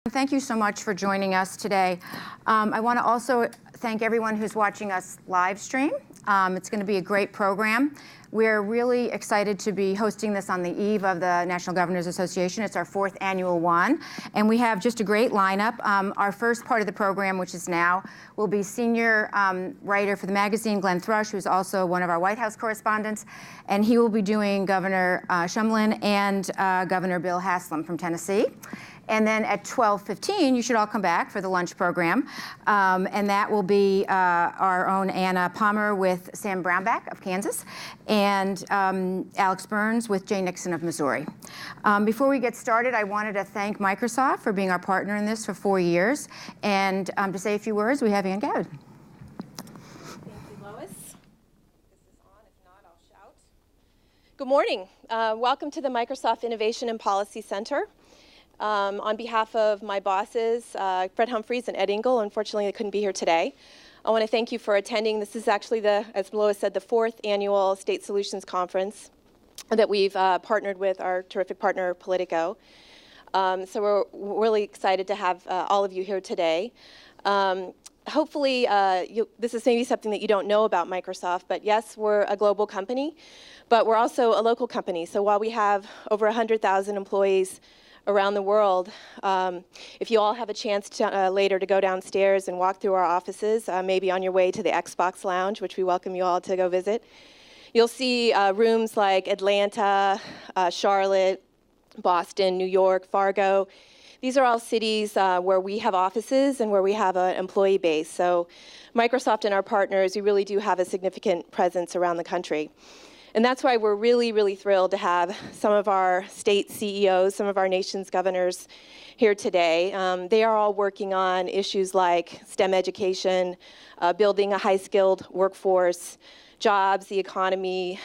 Thank you so much for joining us today. I want to also thank everyone who's watching us live stream. It's going to be a great program. We're really excited to be hosting this on the eve of the National Governors Association. It's our 4th annual one, and we have just a great lineup. Our first part of the program, which is now, will be senior writer for the magazine, Glenn Thrush, who's also one of our White House correspondents, and he will be doing Governor Shumlin and Governor Bill Haslam from Tennessee. And then at 12:15, you should all come back for the lunch program. And that will be our own Anna Palmer with Sam Brownback of Kansas and Alex Burns with Jay Nixon of Missouri. Before we get started, I wanted to thank Microsoft for being our partner in this for 4 years. And to say a few words, we have Ann Gowd. Thank you, Lois. This is on. If not, I'll shout. Good morning. Welcome to the Microsoft Innovation and Policy Center. On behalf of my bosses, Fred Humphreys and Ed Engel, unfortunately they couldn't be here today. I want to thank you for attending. This is actually, as Lois said, the 4th annual State Solutions Conference that we've partnered with our terrific partner, Politico. So we're really excited to have all of you here today. Hopefully, this is maybe something that you don't know about Microsoft, but yes, we're a global company, but we're also a local company. So while we have over 100,000 employees around the world, if you all have a chance to, later to go downstairs and walk through our offices, maybe on your way to the Xbox Lounge, which we welcome you all to go visit, you'll see rooms like Atlanta, Charlotte, Boston, New York, Fargo. These are all cities where we have offices and where we have an employee base. So Microsoft and our partners, we really do have a significant presence around the country. And that's why we're really, really thrilled to have some of our state CEOs, some of our nation's governors here today. They are all working on issues like STEM education, building a high-skilled workforce, jobs, the economy,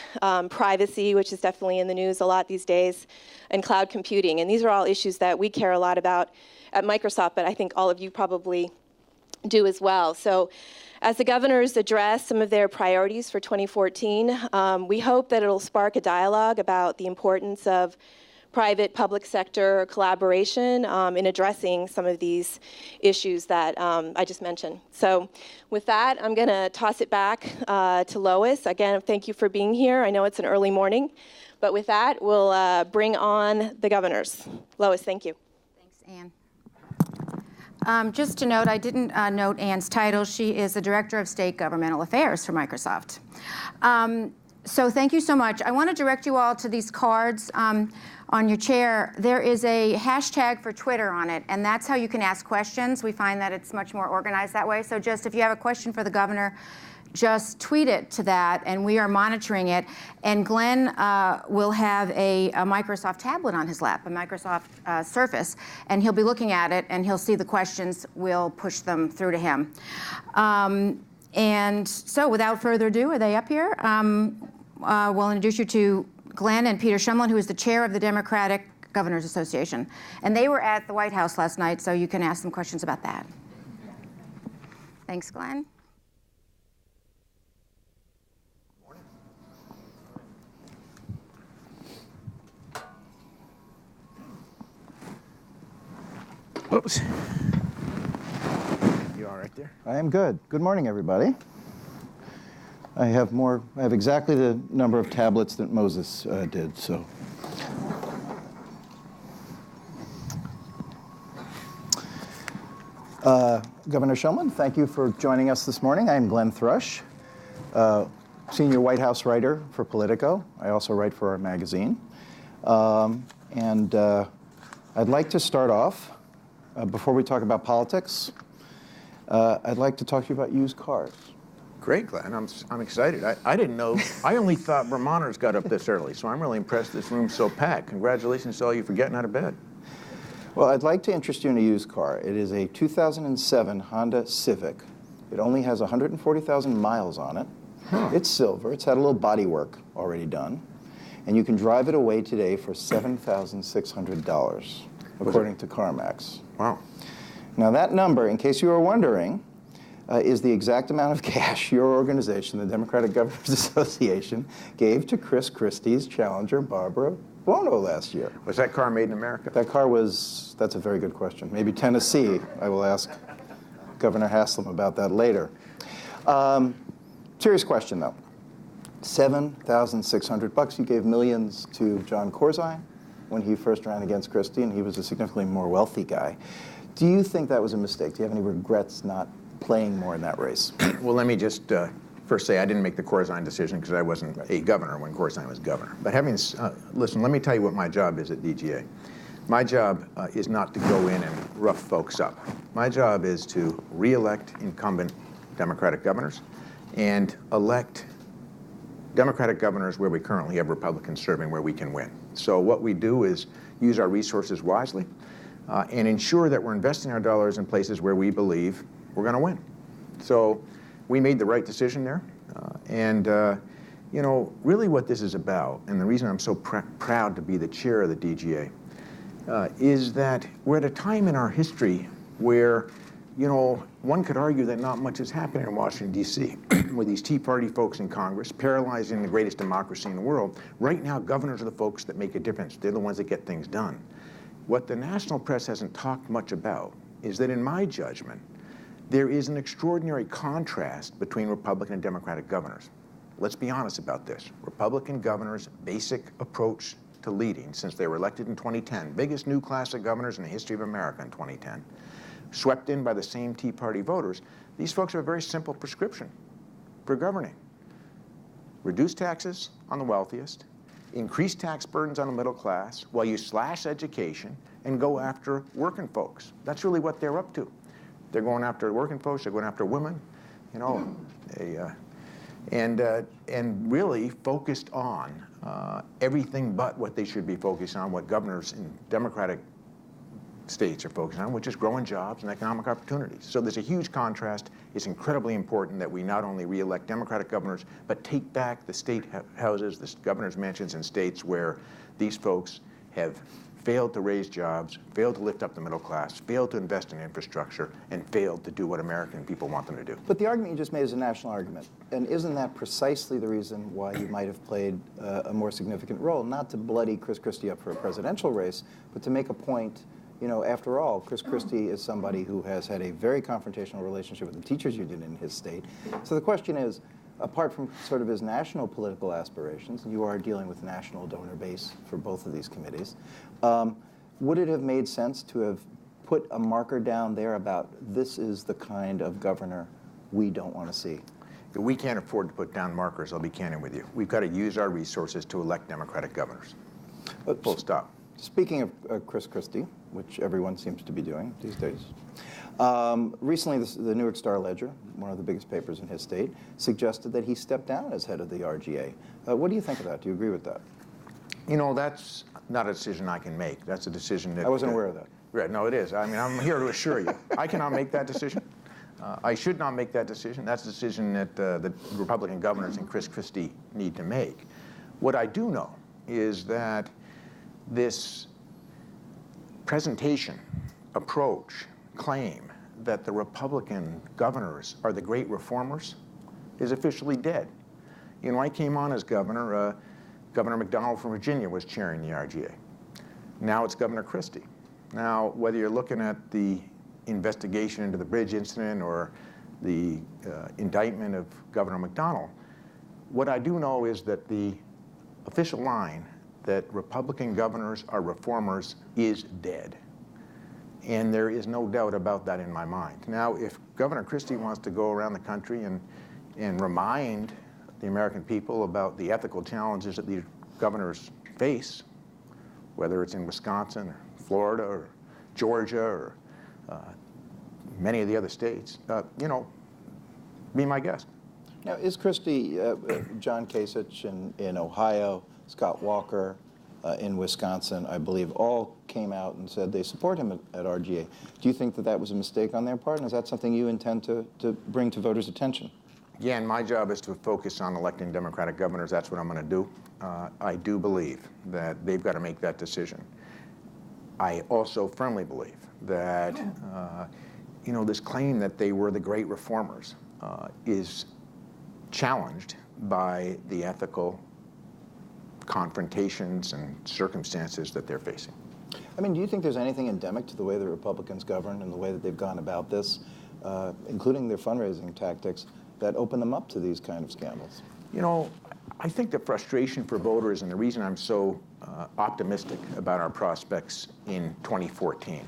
privacy, which is definitely in the news a lot these days, and cloud computing. And these are all issues that we care a lot about at Microsoft, but I think all of you probably do as well. So as the governors address some of their priorities for 2014, we hope that it'll spark a dialogue about the importance of private-public sector collaboration in addressing some of these issues that I just mentioned. So with that, I'm going to toss it back to Lois. Again, thank you for being here. I know it's an early morning, but with that, we'll bring on the governors. Lois, thank you. Thanks, Ann. Just to note, I didn't note Ann's title. She is the Director of State Governmental Affairs for Microsoft. So thank you so much. I want to direct you all to these cards on your chair. There is a hashtag for Twitter on it, and that's how you can ask questions. We find that it's much more organized that way. So just if you have a question for the governor, just tweet it to that, and we are monitoring it. And Glenn will have a Microsoft tablet on his lap, a Microsoft Surface, and he'll be looking at it, and he'll see the questions. We'll push them through to him. And so without further ado, are they up here? We'll introduce you to Glenn and Peter Shumlin, who is the chair of the Democratic Governors Association. And they were at the White House last night, so you can ask them questions about that. Thanks, Glenn. Oops. You all right there? I am good. Good morning, everybody. I have exactly the number of tablets that Moses did, so. Governor Shumlin, thank you for joining us this morning. I am Glenn Thrush, senior White House writer for Politico. I also write for our magazine. And I'd like to start off, before we talk about politics, I'd like to talk to you about used cars. Great, Glenn. I'm excited. I didn't know. I only thought Vermonters got up this early, so I'm really impressed this room's so packed. Congratulations to all you for getting out of bed. Well, I'd like to interest you in a used car. It is a 2007 Honda Civic. It only has 140,000 miles on it. Huh. It's silver. It's had a little body work already done. And you can drive it away today for $7,600, according to CarMax. Wow. Now that number, in case you were wondering, is the exact amount of cash your organization, the Democratic Governors Association, gave to Chris Christie's challenger, Barbara bono last year. Was that car made in America? That car was, that's a very good question. Maybe Tennessee. I will ask Governor Haslam about that later. Serious question, though. $7,600. You gave millions to John Corzine when he first ran against Christie, and he was a significantly more wealthy guy. Do you think that was a mistake? Do you have any regrets not playing more in that race? Well, let me just first say I didn't make the Corzine decision because I wasn't a governor when Corzine was governor. But listen, let me tell you what my job is at DGA. My job is not to go in and rough folks up. My job is to re-elect incumbent Democratic governors and elect Democratic governors where we currently have Republicans serving where we can win. So what we do is use our resources wisely and ensure that we're investing our dollars in places where we believe we're going to win. So we made the right decision there. You know, really what this is about, and the reason I'm so proud to be the chair of the DGA, is that we're at a time in our history where, you know, one could argue that not much is happening in Washington, D.C. with these Tea Party folks in Congress paralyzing the greatest democracy in the world. Right now, governors are the folks that make a difference. They're the ones that get things done. What the national press hasn't talked much about is that, in my judgment, there is an extraordinary contrast between Republican and Democratic governors. Let's be honest about this. Republican governors' basic approach to leading since they were elected in 2010, biggest new class of governors in the history of America in 2010, swept in by the same Tea Party voters, these folks have a very simple prescription for governing. Reduce taxes on the wealthiest, increase tax burdens on the middle class, while you slash education and go after working folks. That's really what they're up to. They're going after working folks, they're going after women, you know, and really focused on everything but what they should be focused on, what governors in Democratic states are focused on, which is growing jobs and economic opportunities. So there's a huge contrast. It's incredibly important that we not only re-elect Democratic governors, but take back the state houses, the governor's mansions in states where these folks have failed to raise jobs, failed to lift up the middle class, failed to invest in infrastructure, and failed to do what American people want them to do. But the argument you just made is a national argument. And isn't that precisely the reason why you might have played a more significant role? Not to bloody Chris Christie up for a presidential race, but to make a point. You know, after all, Chris Christie is somebody who has had a very confrontational relationship with the teachers union in his state. So the question is, apart from sort of his national political aspirations, and you are dealing with national donor base for both of these committees, would it have made sense to have put a marker down there about this is the kind of governor we don't want to see? We can't afford to put down markers, I'll be candid with you. We've got to use our resources to elect Democratic governors. Full stop. Speaking of Chris Christie, which everyone seems to be doing these days, recently the New York Star-Ledger, one of the biggest papers in his state, suggested that he stepped down as head of the RGA. What do you think of that? Do you agree with that? You know, that's not a decision I can make. That's a decision that... I wasn't aware of that. Right, no, it is. I mean, I'm here to assure you. I cannot make that decision. I should not make that decision. That's a decision that the Republican governors and Chris Christie need to make. What I do know is that this presentation, approach, claim that the Republican governors are the great reformers is officially dead. You know, I came on as governor. Governor McDonnell from Virginia was chairing the RGA. Now it's Governor Christie. Now, whether you're looking at the investigation into the bridge incident or the indictment of Governor McDonnell, what I do know is that the official line that Republican governors are reformers is dead. And there is no doubt about that in my mind. Now, if Governor Christie wants to go around the country and remind the American people about the ethical challenges that these governors face, whether it's in Wisconsin or Florida or Georgia or many of the other states, you know, be my guest. Now, is Christie, John Kasich in Ohio, Scott Walker in Wisconsin, I believe, all came out and said they support him at RGA. Do you think that that was a mistake on their part, and is that something you intend to bring to voters' attention? Again, my job is to focus on electing Democratic governors. That's what I'm going to do. I do believe that they've got to make that decision. I also firmly believe that, you know, this claim that they were the great reformers is challenged by the ethical confrontations and circumstances that they're facing. I mean, do you think there's anything endemic to the way the Republicans govern and the way that they've gone about this, including their fundraising tactics, that open them up to these kind of scandals? You know, I think the frustration for voters, and the reason I'm so optimistic about our prospects in 2014,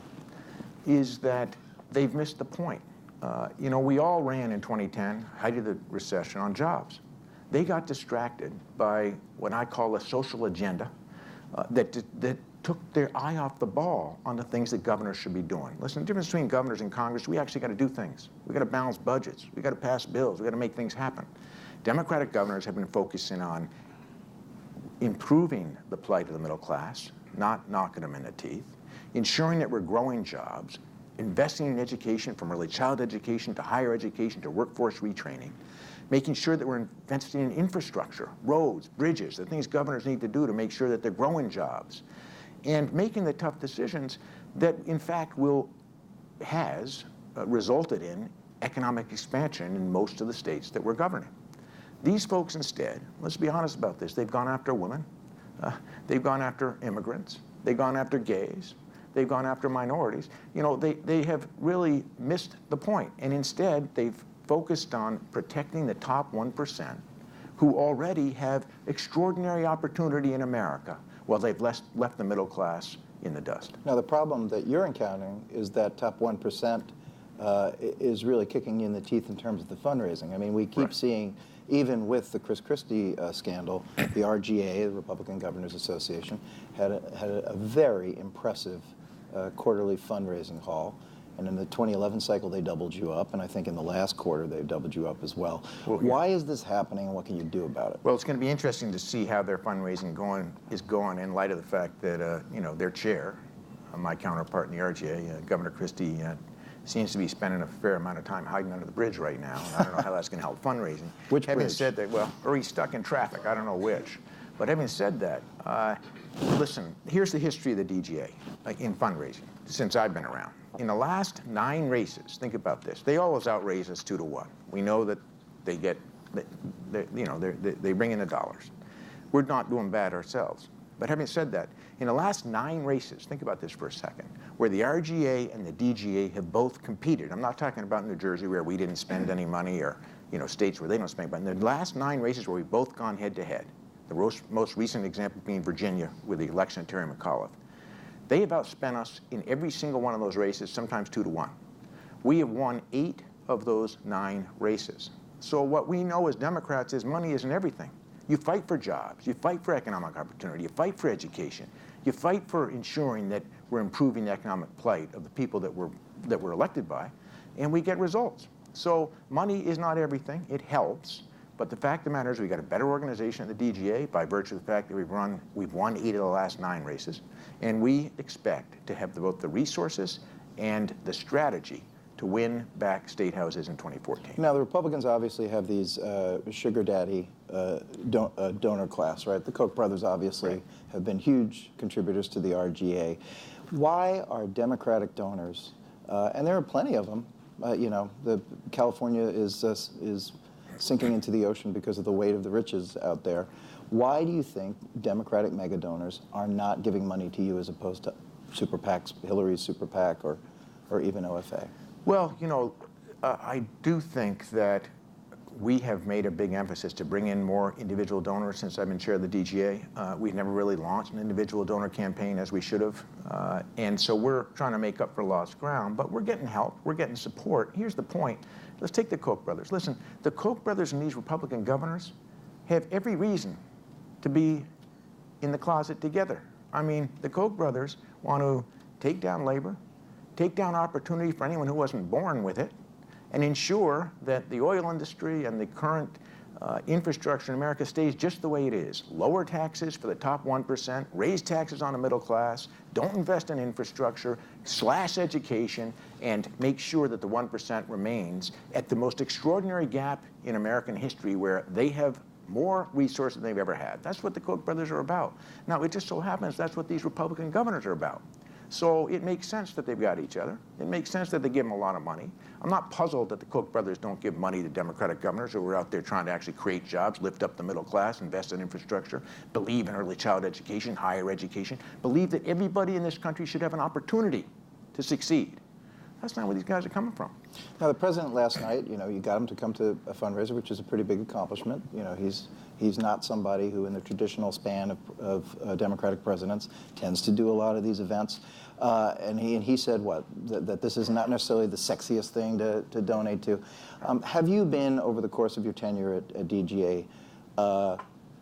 is that they've missed the point. You know, we all ran in 2010, height of the recession, on jobs. They got distracted by what I call a social agenda that took their eye off the ball on the things that governors should be doing. Listen, the difference between governors and Congress, we actually got to do things. We got to balance budgets. We got to pass bills. We got to make things happen. Democratic governors have been focusing on improving the plight of the middle class, not knocking them in the teeth, ensuring that we're growing jobs, investing in education from early child education to higher education to workforce retraining, making sure that we're investing in infrastructure, roads, bridges, the things governors need to do to make sure that they're growing jobs, and making the tough decisions that, in fact, has resulted in economic expansion in most of the states that we're governing. These folks instead, let's be honest about this, they've gone after women, they've gone after immigrants, they've gone after gays, they've gone after minorities. You know, they have really missed the point, and instead they've focused on protecting the top 1% who already have extraordinary opportunity in America while they've left the middle class in the dust. Now, the problem that you're encountering is that top 1% is really kicking you in the teeth in terms of the fundraising. I mean, we keep seeing, even with the Chris Christie scandal, the RGA, the Republican Governors Association, had a very impressive quarterly fundraising haul. And in the 2011 cycle, they doubled you up. And I think in the last quarter, they've doubled you up as well. Why is this happening, and what can you do about it? Well, it's going to be interesting to see how their fundraising is going in light of the fact that, you know, their chair, my counterpart in the RGA, Governor Christie, seems to be spending a fair amount of time hiding under the bridge right now. And I don't know how that's going to help fundraising. Which Having bridge? said that, well, or he's stuck in traffic. I don't know which. But having said that, listen, here's the history of the DGA in fundraising since I've been around. In the last 9 races, think about this, they always outraise us 2-1. We know that they get, they bring in the dollars. We're not doing bad ourselves. But having said that, in the last 9 races, think about this for a second, where the RGA and the DGA have both competed. I'm not talking about New Jersey where we didn't spend any money, or states where they don't spend, but in the last 9 races where we've both gone head to head, the most recent example being Virginia with the election of Terry McAuliffe. They have outspent us in every single one of those races, sometimes 2-1. We have won 8 of those 9 races. So what we know as Democrats is money isn't everything. You fight for jobs, you fight for economic opportunity, you fight for education, you fight for ensuring that we're improving the economic plight of the people that we're elected by, and we get results. So money is not everything, it helps. But the fact of the matter is we've got a better organization at the DGA by virtue of the fact that we've won 8 of the last 9 races. And we expect to have both the resources and the strategy to win back state houses in 2014. Now, the Republicans obviously have these sugar daddy donor class, right? The Koch brothers obviously have been huge contributors to the RGA. Why are Democratic donors, and there are plenty of them, California is sinking into the ocean because of the weight of the riches out there. Why do you think Democratic mega donors are not giving money to you as opposed to super PACs, Hillary's super PAC, or even OFA? Well, I do think that we have made a big emphasis to bring in more individual donors since I've been chair of the DGA. We've never really launched an individual donor campaign as we should have. And so we're trying to make up for lost ground, but we're getting help, we're getting support. Here's the point. Let's take the Koch brothers. Listen, the Koch brothers and these Republican governors have every reason to be in the closet together. I mean, the Koch brothers want to take down labor, take down opportunity for anyone who wasn't born with it, and ensure that the oil industry and the current infrastructure in America stays just the way it is. Lower taxes for the top 1%, raise taxes on the middle class, don't invest in infrastructure, slash education, and make sure that the 1% remains at the most extraordinary gap in American history where they have more resources than they've ever had. That's what the Koch brothers are about. Now, it just so happens that's what these Republican governors are about. So it makes sense that they've got each other. It makes sense that they give them a lot of money. I'm not puzzled that the Koch brothers don't give money to Democratic governors who are out there trying to actually create jobs, lift up the middle class, invest in infrastructure, believe in early child education, higher education, believe that everybody in this country should have an opportunity to succeed. That's not where these guys are coming from. Now, the president last night, you got him to come to a fundraiser, which is a pretty big accomplishment. He's not somebody who, in the traditional span of Democratic presidents, tends to do a lot of these events. And he said what? That this is not necessarily the sexiest thing to donate to. Have you been, over the course of your tenure at DGA,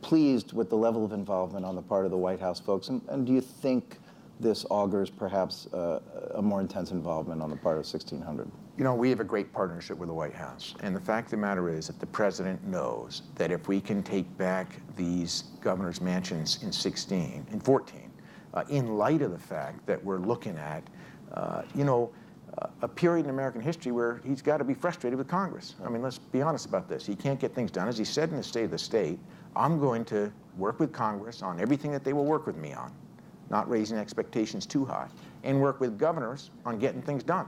pleased with the level of involvement on the part of the White House folks? And do you think this augurs perhaps a more intense involvement on the part of 1600? We have a great partnership with the White House. And the fact of the matter is that the president knows that if we can take back these governor's mansions in 14, in light of the fact that we're looking at, a period in American history where he's got to be frustrated with Congress. I mean, let's be honest about this. He can't get things done. As he said in the State of the State, I'm going to work with Congress on everything that they will work with me on, not raising expectations too high, and work with governors on getting things done.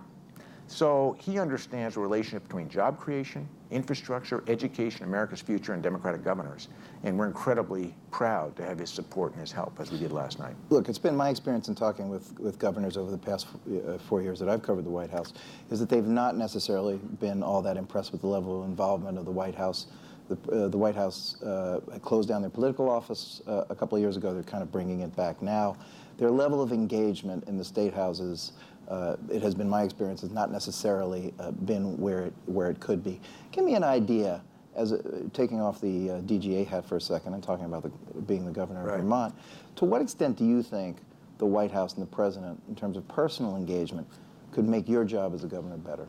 So he understands the relationship between job creation, infrastructure, education, America's future, and Democratic governors. And we're incredibly proud to have his support and his help, as we did last night. Look, it's been my experience in talking with governors over the past 4 years that I've covered the White House, is that they've not necessarily been all that impressed with the level of involvement of the White House. The White House had closed down their political office a couple of years ago. They're kind of bringing it back now. Their level of engagement in the state houses, it has been my experience, has not necessarily been where it could be. Give me an idea, taking off the DGA hat for a second and talking about being the governor of Vermont. To what extent do you think the White House and the president, in terms of personal engagement, could make your job as a governor better?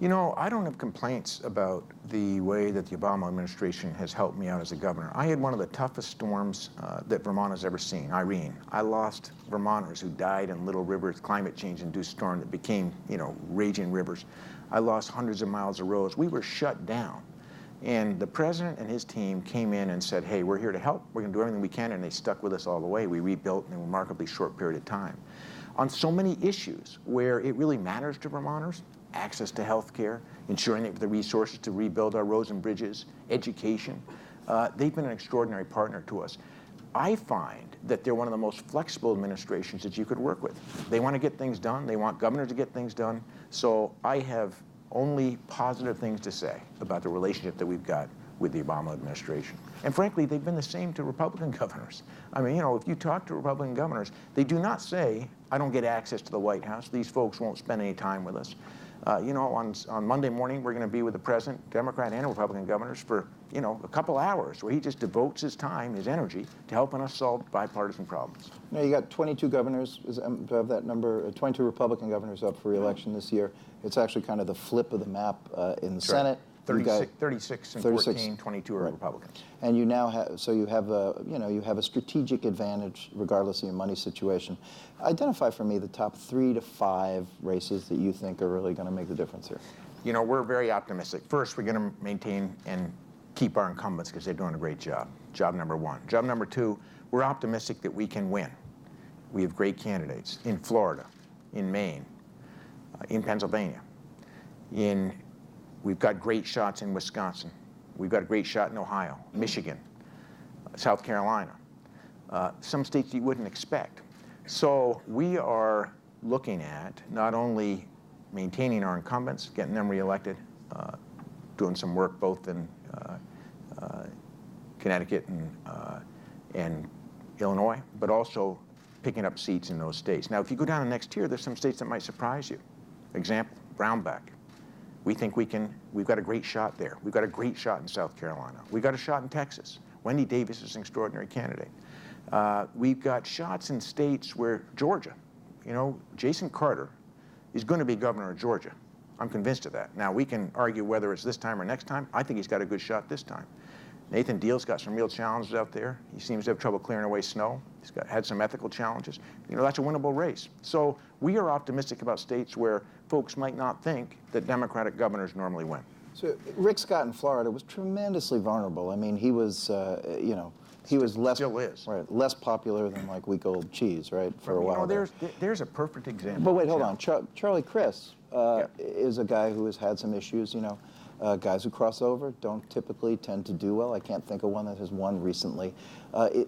I don't have complaints about the way that the Obama administration has helped me out as a governor. I had one of the toughest storms that Vermont has ever seen, Irene. I lost Vermonters who died in little rivers, climate change-induced storm that became, raging rivers. I lost hundreds of miles of roads. We were shut down. And the president and his team came in and said, hey, we're here to help. We're going to do everything we can. And they stuck with us all the way. We rebuilt in a remarkably short period of time. On so many issues where it really matters to Vermonters, access to health care, ensuring they have the resources to rebuild our roads and bridges, education. They've been an extraordinary partner to us. I find that they're one of the most flexible administrations that you could work with. They want to get things done. They want governors to get things done. So I have only positive things to say about the relationship that we've got with the Obama administration. And frankly, they've been the same to Republican governors. I mean, if you talk to Republican governors, they do not say, I don't get access to the White House. These folks won't spend any time with us. On Monday morning, we're going to be with the president, Democrat and Republican governors for, a couple hours where he just devotes his time, his energy to helping us solve bipartisan problems. Now, you got 22 governors, do I have that number? 22 Republican governors up for re-election this year. It's actually kind of the flip of the map in the Senate. 36 and 14, 22 are Republicans. And you now have, so you have a strategic advantage regardless of your money situation. Identify for me the top 3 to 5 races that you think are really going to make the difference here. We're very optimistic. First, we're going to maintain and keep our incumbents because they're doing a great job. Job number 1. Job number 2, we're optimistic that we can win. We have great candidates in Florida, in Maine, in Pennsylvania, we've got great shots in Wisconsin. We've got a great shot in Ohio, Michigan, South Carolina, some states you wouldn't expect. So we are looking at not only maintaining our incumbents, getting them reelected, doing some work both in Connecticut and Illinois, but also picking up seats in those states. Now, if you go down the next tier, there's some states that might surprise you. Example, Brownback. We think we've got a great shot there. We've got a great shot in South Carolina. We've got a shot in Texas. Wendy Davis is an extraordinary candidate. We've got shots in states where Georgia, Jason Carter is going to be governor of Georgia. I'm convinced of that. Now, we can argue whether it's this time or next time. I think he's got a good shot this time. Nathan Deal's got some real challenges out there. He seems to have trouble clearing away snow. He's had some ethical challenges. That's a winnable race. So we are optimistic about states where folks might not think that Democratic governors normally win. So Rick Scott in Florida was tremendously vulnerable. I mean, he was, He was less, still is. Right, less popular than like week-old cheese, right, for a while. There's a perfect example. But wait, hold on. Charlie Crist is a guy who has had some issues, you know. Guys who cross over don't typically tend to do well. I can't think of one that has won recently.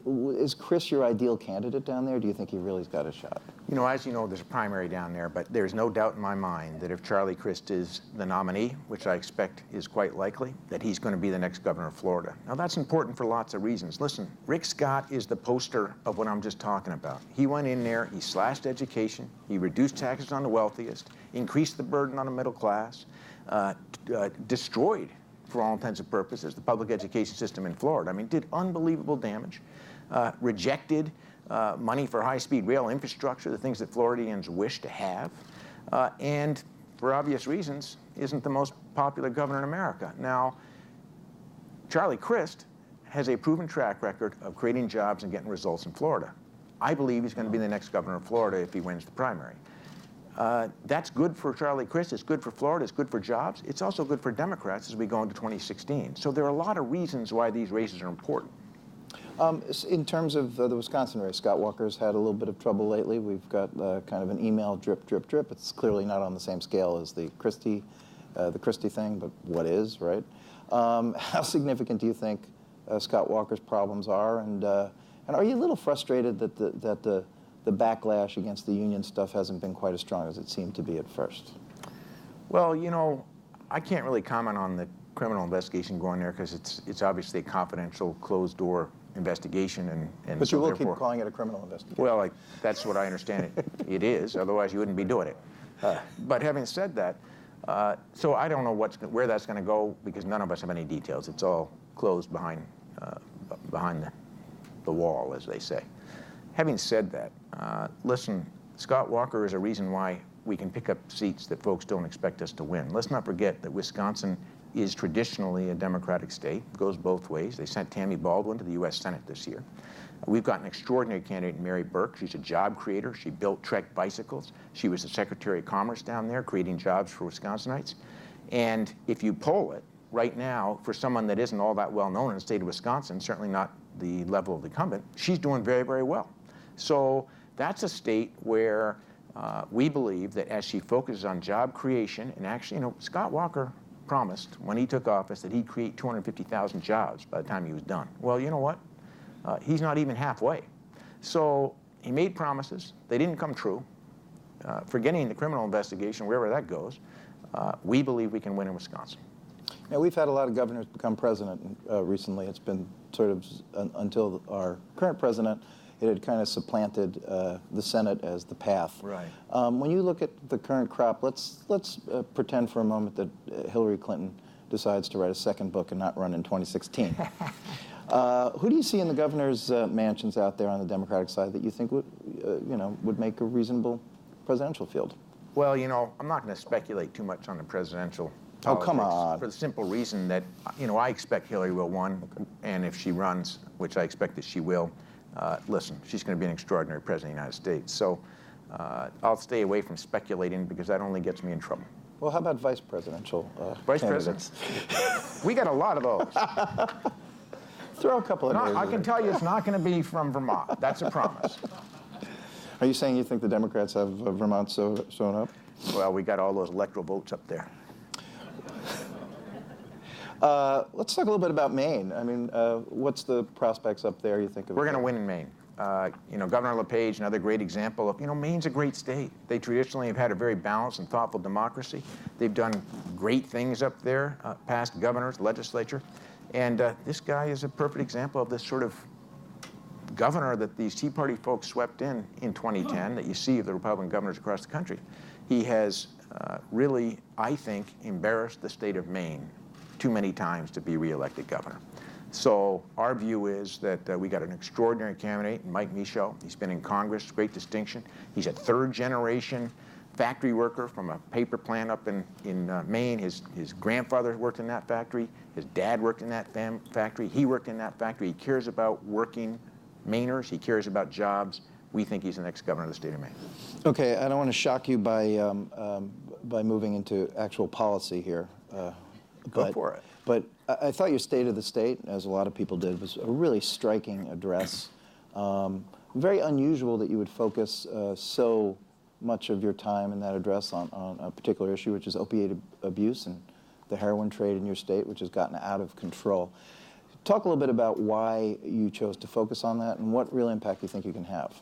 Is Chris your ideal candidate down there? Do you think he really's got a shot? You know, as you know, there's a primary down there, but there's no doubt in my mind that if Charlie Crist is the nominee, which I expect is quite likely, that he's going to be the next governor of Florida. Now, that's important for lots of reasons. Listen, Rick Scott is the poster of what I'm just talking about. He went in there, he slashed education, he reduced taxes on the wealthiest, increased the burden on the middle class, destroyed, for all intents and purposes, the public education system in Florida. I mean, did unbelievable damage, rejected money for high-speed rail infrastructure, the things that Floridians wish to have, and for obvious reasons, isn't the most popular governor in America. Now, Charlie Crist has a proven track record of creating jobs and getting results in Florida. I believe he's going to be the next governor of Florida if he wins the primary. That's good for Charlie Crist, it's good for Florida, it's good for jobs. It's also good for Democrats as we go into 2016. So there are a lot of reasons why these races are important. In terms of the Wisconsin race, Scott Walker's had a little bit of trouble lately. We've got kind of an email drip, drip, drip. It's clearly not on the same scale as the Christie thing, but what is, right? How significant do you think Scott Walker's problems are? And are you a little frustrated that the backlash against the union stuff hasn't been quite as strong as it seemed to be at first? Well, you know, I can't really comment on the criminal investigation going there because it's obviously a confidential, closed-door investigation, and but so you will therefore, keep calling it a criminal investigation. Well, that's what I understand it is. Otherwise, you wouldn't be doing it. But having said that, so I don't know where that's going to go because none of us have any details. It's all closed behind the wall, as they say. Having said that, listen, Scott Walker is a reason why we can pick up seats that folks don't expect us to win. Let's not forget that Wisconsin is traditionally a Democratic state. It goes both ways. They sent Tammy Baldwin to the U.S. Senate this year. We've got an extraordinary candidate, Mary Burke. She's a job creator. She built Trek bicycles. She was the Secretary of Commerce down there, creating jobs for Wisconsinites. And if you poll it right now, for someone that isn't all that well known in the state of Wisconsin, certainly not the level of the incumbent, she's doing very, very well. So that's a state where we believe that as she focuses on job creation, and actually, you know, Scott Walker promised when he took office that he'd create 250,000 jobs by the time he was done. Well, you know what? He's not even halfway. So he made promises. They didn't come true. Forgetting the criminal investigation, wherever that goes, we believe we can win in Wisconsin. Now, we've had a lot of governors become president recently. It's been sort of, until our current president, it had kind of supplanted the Senate as the path. Right. When you look at the current crop, let's pretend for a moment that Hillary Clinton decides to write a second book and not run in 2016. Who do you see in the governor's mansions out there on the Democratic side that you think would make a reasonable presidential field? Well, you know, I'm not going to speculate too much on the presidential politics. Oh, come on. For the simple reason that, you know, I expect Hillary will win, and if she runs, which I expect that she will, listen, she's going to be an extraordinary president of the United States. So I'll stay away from speculating because that only gets me in trouble. Well, how about vice presidential Vice candidates? president? We got a lot of those. Throw a couple of names. I can tell you it's not going to be from Vermont. That's a promise. Are you saying you think the Democrats have Vermont sewn up? Well, we got all those electoral votes up there. Let's talk a little bit about Maine. I mean, what's the prospects up there, you think? We're going to win in Maine. You know, Governor LePage, another great example of, you know, Maine's a great state. They traditionally have had a very balanced and thoughtful democracy. They've done great things up there, past governors, legislature. And this guy is a perfect example of this sort of governor that these Tea Party folks swept in 2010 that you see of the Republican governors across the country. He has really, I think, embarrassed the state of Maine too many times to be reelected governor. So our view is that we got an extraordinary candidate, Mike Michaud. He's been in Congress, great distinction. He's a third-generation factory worker from a paper plant up in Maine. His grandfather worked in that factory. His dad worked in that factory. He worked in that factory. He cares about working Mainers. He cares about jobs. We think he's the next governor of the state of Maine. Okay, I don't want to shock you by moving into actual policy here. Go for it. But I thought your State of the State, as a lot of people did, was a really striking address. Very unusual that you would focus so much of your time in that address on a particular issue, which is opiate abuse and the heroin trade in your state, which has gotten out of control. Talk a little bit about why you chose to focus on that and what real impact you think you can have.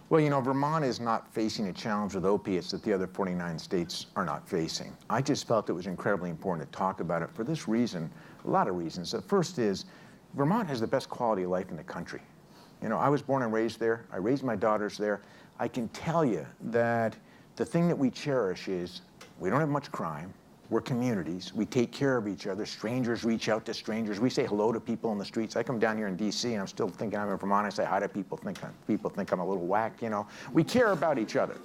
Well, you know, Vermont is not facing a challenge with opiates that the other 49 states are not facing. I just felt it was incredibly important to talk about it for this reason, a lot of reasons. The first is Vermont has the best quality of life in the country. You know, I was born and raised there. I raised my daughters there. I can tell you that the thing that we cherish is we don't have much crime. We're communities. We take care of each other. Strangers reach out to strangers. We say hello to people in the streets. I come down here in D.C. and I'm still thinking I'm in Vermont. I say hi to people. People think I'm a little whack, you know. We care about each other.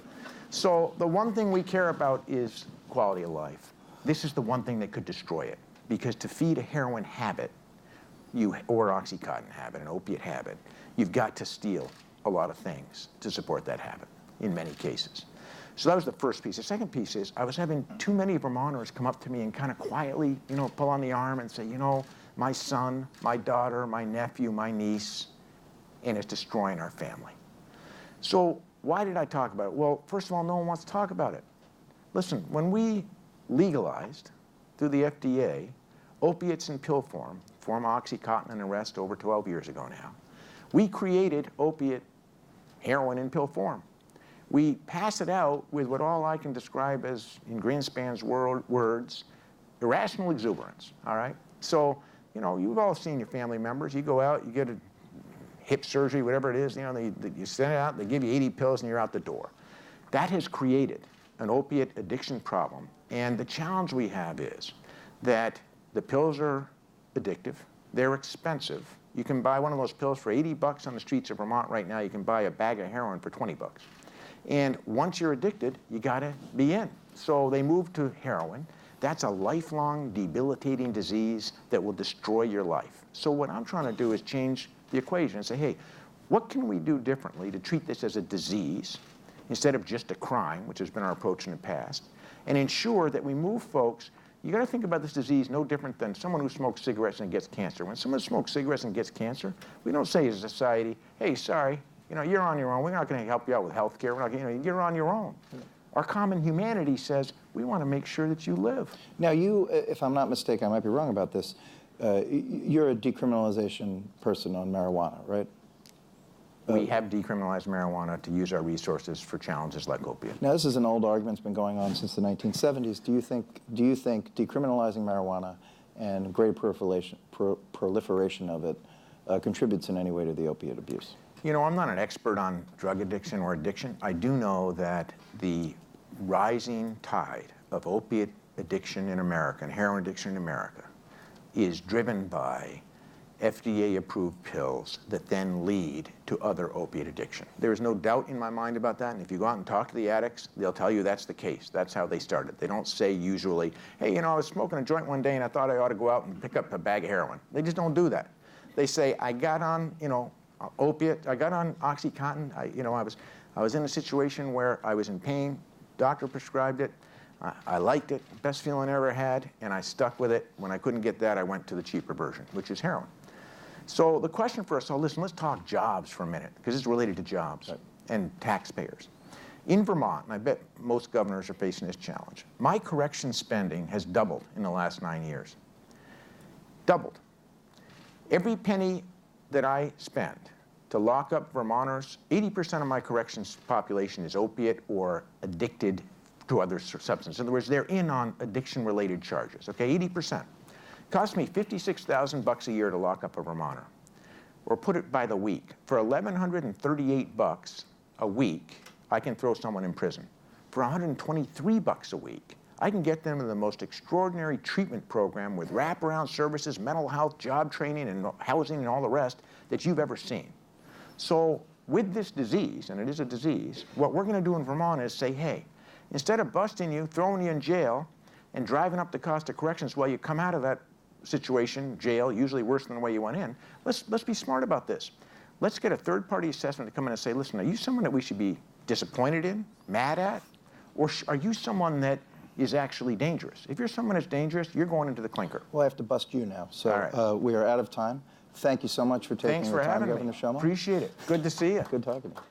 So the one thing we care about is quality of life. This is the one thing that could destroy it. Because to feed a heroin habit, or Oxycontin habit, an opiate habit, you've got to steal a lot of things to support that habit, in many cases. So that was the first piece. The second piece is I was having too many Vermonters come up to me and kind of quietly, you know, pull on the arm and say, you know, my son, my daughter, my nephew, my niece, and it's destroying our family. So why did I talk about it? Well, first of all, no one wants to talk about it. Listen, when we legalized through the FDA opiates in pill form Oxycontin and the rest over 12 years ago now, we created opiate heroin in pill form. We pass it out with what all I can describe as, in Greenspan's words, irrational exuberance, all right? So, you know, you've all seen your family members. You go out, you get a hip surgery, whatever it is, you know, you send it out, they give you 80 pills and you're out the door. That has created an opiate addiction problem. And the challenge we have is that the pills are addictive, they're expensive. You can buy one of those pills for 80 bucks on the streets of Vermont right now. You can buy a bag of heroin for 20 bucks. And once you're addicted, you gotta be in. So they move to heroin. That's a lifelong, debilitating disease that will destroy your life. So what I'm trying to do is change the equation and say, hey, what can we do differently to treat this as a disease instead of just a crime, which has been our approach in the past, and ensure that we move folks. You gotta think about this disease no different than someone who smokes cigarettes and gets cancer. When someone smokes cigarettes and gets cancer, we don't say as a society, hey, sorry, you know, you're on your own. We're not going to help you out with health care. We're not gonna, you're on your own. Our common humanity says we want to make sure that you live. Now you, if I'm not mistaken, I might be wrong about this, you're a decriminalization person on marijuana, right? We have decriminalized marijuana to use our resources for challenges like opiate. Now this is an old argument that's been going on since the 1970s. Do you think decriminalizing marijuana and greater proliferation of it contributes in any way to the opiate abuse? You know, I'm not an expert on drug addiction or addiction. I do know that the rising tide of opiate addiction in America and heroin addiction in America is driven by FDA-approved pills that then lead to other opiate addiction. There is no doubt in my mind about that, and if you go out and talk to the addicts, they'll tell you that's the case. That's how they started. They don't say usually, hey, you know, I was smoking a joint one day and I thought I ought to go out and pick up a bag of heroin. They just don't do that. They say, I got on, you know, opiate, I got on Oxycontin. I was in a situation where I was in pain. Doctor prescribed it. I liked it, best feeling I ever had, and I stuck with it. When I couldn't get that, I went to the cheaper version, which is heroin. So the question for us, so listen, let's talk jobs for a minute, because it's related to jobs and taxpayers. In Vermont, and I bet most governors are facing this challenge, my correction spending has doubled in the last 9 years. Doubled. Every penny that I spend to lock up Vermonters, 80% of my corrections population is opiate or addicted to other substances. In other words, they're in on addiction-related charges, okay, 80%. Cost me $56,000 a year to lock up a Vermonter, or put it by the week. For $1,138 a week, I can throw someone in prison. For $123 a week, I can get them in the most extraordinary treatment program with wraparound services, mental health, job training, and housing, and all the rest that you've ever seen. So with this disease, and it is a disease, what we're going to do in Vermont is say, hey, instead of busting you, throwing you in jail, and driving up the cost of corrections while you come out of that situation, jail, usually worse than the way you went in, let's be smart about this. Let's get a third-party assessment to come in and say, listen, are you someone that we should be disappointed in, mad at, or are you someone that is actually dangerous. If you're someone that's dangerous, you're going into the clinker. Well, I have to bust you now. So All right. we are out of time. Thank you so much for taking Thanks the for time, having Governor me. Shumlin. Appreciate it. Good to see you. Good talking to you.